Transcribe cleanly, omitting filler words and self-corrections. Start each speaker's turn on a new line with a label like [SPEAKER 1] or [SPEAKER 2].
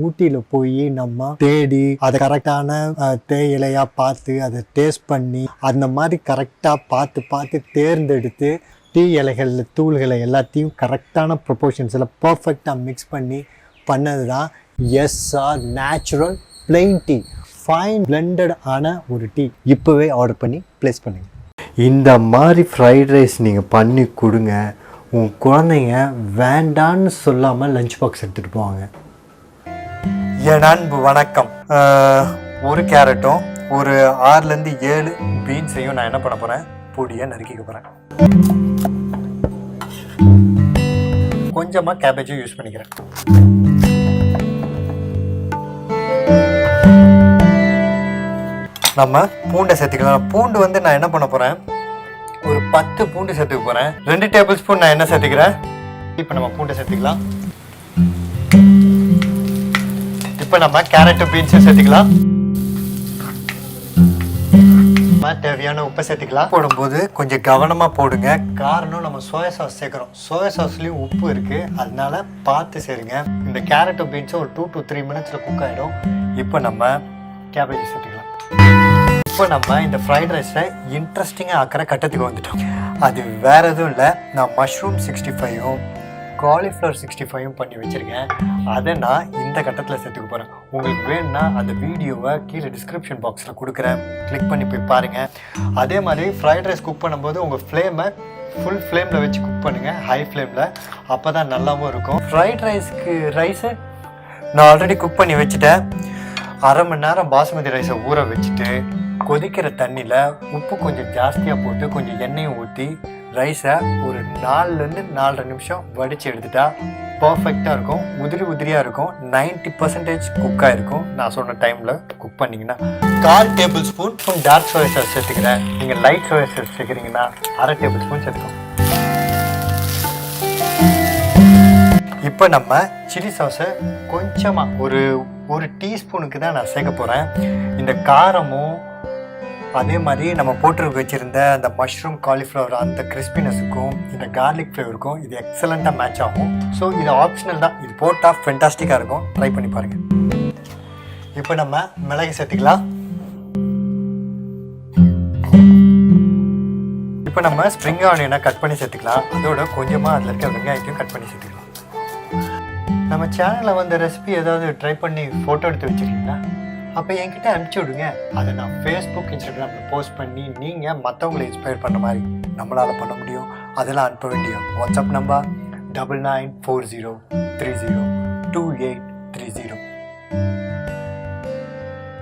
[SPEAKER 1] ஊட்டியில் போய் நம்ம தேடி அதை கரெக்டான தேயிலையாக பார்த்து அதை டேஸ்ட் பண்ணி அந்த மாதிரி கரெக்டாக பார்த்து தேர்ந்தெடுத்து டீ இலைகளில் தூள்களை எல்லாத்தையும் கரெக்டான ப்ரொபோர்ஷன்ஸில் பர்ஃபெக்டாக மிக்ஸ் பண்ணி பண்ணது தான் SR natural plain tea. Fine blended ஆன ஒரு டீ. இப்போவே ஆர்டர் பண்ணி ப்ளேஸ் பண்ணுங்க. இந்த மாதிரி ஃப்ரைட் ரைஸ் நீங்கள் பண்ணி கொடுங்க, உங்கள் குழந்தைங்க வேண்டான்னு சொல்லாமல் லஞ்ச் பாக்ஸ் எடுத்துகிட்டு போவாங்க. என் அன்பு வணக்கம். ஒரு கேரட்டும் ஒரு 6லேருந்து 7 பீன்ஸையும் நான் என்ன பண்ண போகிறேன், பொடியாக நறுக்கிக்க போகிறேன். கொஞ்சமாக கேபேஜும் யூஸ் பண்ணிக்கிறேன். நம்ம பூண்டை சேர்த்துக்கலாம். பூண்டு வந்து நான் என்ன பண்ண போகிறேன், ஒரு 10 பூண்டு சேர்த்துக்க போகிறேன். 2 டேபிள் ஸ்பூன் நான் என்ன சேர்த்துக்கிறேன். இப்போ நம்ம பூண்டை சேர்த்துக்கலாம். இப்போ நம்ம கேரட்டு பீன்ஸும் சேர்த்துக்கலாம். தேவையான உப்பை சேர்த்துக்கலாம். போடும்போது கொஞ்சம் கவனமாக போடுங்க. காரணம் நம்ம சோயா சாஸ் சேர்க்குறோம். சோயா சாஸ்லேயும் உப்பு இருக்குது, அதனால பார்த்து சேருங்க. இந்த கேரட்டு பீன்ஸும் ஒரு 2 to 3 மினிட்ஸில் குக் ஆகிடும். இப்போ நம்ம கேபேஜ் சேர்த்துக்கலாம். இப்போ நம்ம இந்த ஃப்ரைட் ரைஸை இன்ட்ரெஸ்டிங்காக ஆக்கிற கட்டத்துக்கு வந்துட்டோம். அது வேறு எதுவும் இல்லை, நான் மஷ்ரூம் 65யும் காலிஃப்ளவர் 65யும் பண்ணி வச்சுருக்கேன். அதை நான் இந்த கட்டத்தில் சேர்த்துக்க போகிறேன். உங்களுக்கு வேணும்னா அந்த வீடியோவை கீழே டிஸ்கிரிப்ஷன் பாக்ஸில் கொடுக்குறேன், கிளிக் பண்ணி போய் பாருங்கள். அதே மாதிரி ஃப்ரைட் ரைஸ் குக் பண்ணும்போது உங்கள் ஃப்ளேமை ஃபுல் ஃப்ளேமில் வச்சு குக் பண்ணுங்கள், ஹை ஃப்ளேமில். அப்போ தான் நல்லாவும் இருக்கும். ஃப்ரைட் ரைஸு நான் ஆல்ரெடி குக் பண்ணி வச்சுட்டேன். 1/2 மணி நேரம் பாசுமதி ரைஸை ஊற வச்சுட்டு கொதிக்கிற தண்ணியில் உப்பு கொஞ்சம் ஜாஸ்தியாக போட்டு கொஞ்சம் எண்ணெயும் ஊற்றி ரைஸை ஒரு 4லேருந்து 4.5 நிமிஷம் வடித்து எடுத்துட்டா பர்ஃபெக்டாக இருக்கும். உதிரியாக இருக்கும். 90% குக்காக இருக்கும். நான் சொன்ன டைமில் குக் பண்ணிங்கன்னா 1/4 table spoon dark soya sauce சேர்த்துக்கிறேன். நீங்கள் லைட் சோயா சாஸ் சேர்க்குறீங்கன்னா 1/2 டேபிள் ஸ்பூன் சேர்த்துக்கோங்க. இப்போ நம்ம சில்லி சாஸை கொஞ்சமாக ஒரு டீஸ்பூனுக்கு தான் நான் சேர்க்க போகிறேன். இந்த காரமும் அதே மாதிரி நம்ம போட்டு வச்சுருந்த அந்த மஷ்ரூம் காலிஃப்ளவர் அந்த கிறிஸ்பினஸுக்கும் இந்த கார்லிக் ஃப்ளேவருக்கும் இது எக்ஸலண்ட்டாக மேட்ச் ஆகும். ஸோ இது ஆப்ஷனல் தான், இது போட்டால் ஃபென்டாஸ்டிக்காக இருக்கும். ட்ரை பண்ணி பாருங்கள். இப்போ நம்ம மிளகு சேர்த்துக்கலாம். இப்போ நம்ம ஸ்ப்ரிங் ஆனியனை கட் பண்ணி சேர்த்துக்கலாம். அதோட கொஞ்சமாக அதில் இருக்க வெங்காயத்தையும் கட் பண்ணி சேர்த்துக்கலாம். நம்ம சேனலில் வந்து ரெசிபி ஏதாவது ட்ரை பண்ணி ஃபோட்டோ எடுத்து வச்சுருக்கீங்களா? அப்போ என்கிட்ட அனுப்பிச்சி விடுங்க. அதை நான் ஃபேஸ்புக், இன்ஸ்டாகிராமில் போஸ்ட் பண்ணி நீங்கள் மற்றவங்களை இன்ஸ்பயர் பண்ண மாதிரி நம்மளால் பண்ண முடியும். அதெல்லாம் அனுப்ப வேண்டிய வாட்ஸ்அப் நம்பர் 9940302830.